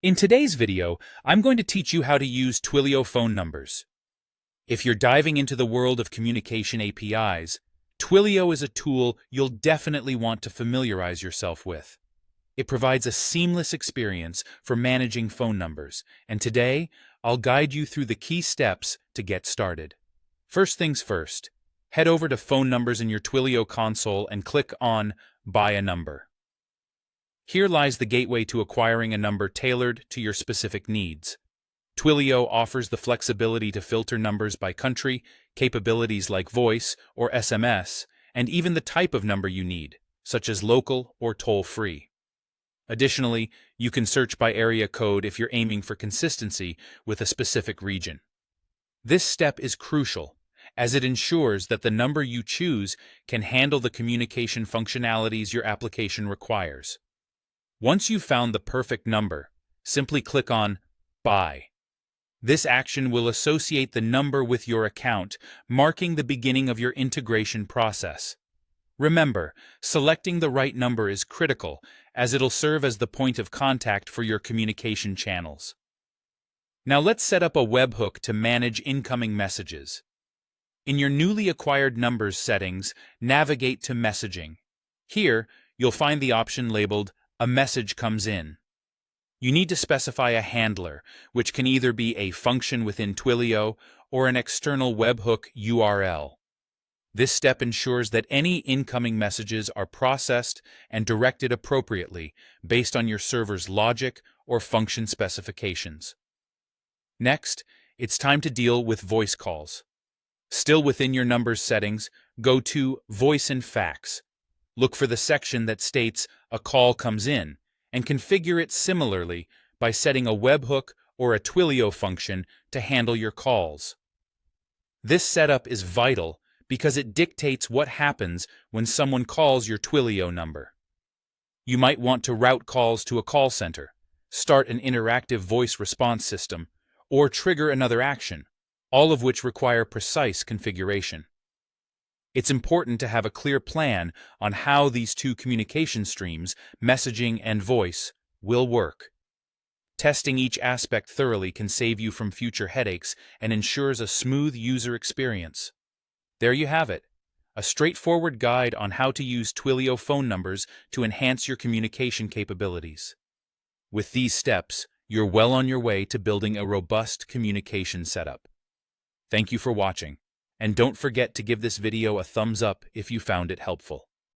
In today's video, I'm going to teach you how to use Twilio phone numbers. If you're diving into the world of communication APIs, Twilio is a tool you'll definitely want to familiarize yourself with. It provides a seamless experience for managing phone numbers, and today, I'll guide you through the key steps to get started. First things first, head over to Phone Numbers in your Twilio console and click on Buy a Number. Here lies the gateway to acquiring a number tailored to your specific needs. Twilio offers the flexibility to filter numbers by country, capabilities like voice or SMS, and even the type of number you need, such as local or toll-free. Additionally, you can search by area code if you're aiming for consistency with a specific region. This step is crucial, as it ensures that the number you choose can handle the communication functionalities your application requires. Once you've found the perfect number, simply click on Buy. This action will associate the number with your account, marking the beginning of your integration process. Remember, selecting the right number is critical, as it'll serve as the point of contact for your communication channels. Now let's set up a webhook to manage incoming messages. In your newly acquired numbers settings, navigate to Messaging. Here, you'll find the option labeled A Message Comes In. You need to specify a handler, which can either be a function within Twilio or an external webhook URL. This step ensures that any incoming messages are processed and directed appropriately based on your server's logic or function specifications. Next, it's time to deal with voice calls. Still within your numbers settings, go to Voice and Fax. Look for the section that states a call comes in, and configure it similarly by setting a webhook or a Twilio function to handle your calls. This setup is vital because it dictates what happens when someone calls your Twilio number. You might want to route calls to a call center, start an interactive voice response system, or trigger another action, all of which require precise configuration. It's important to have a clear plan on how these two communication streams, messaging and voice, will work. Testing each aspect thoroughly can save you from future headaches and ensures a smooth user experience. There you have it, a straightforward guide on how to use Twilio phone numbers to enhance your communication capabilities. With these steps, you're well on your way to building a robust communication setup. Thank you for watching. And don't forget to give this video a thumbs up if you found it helpful.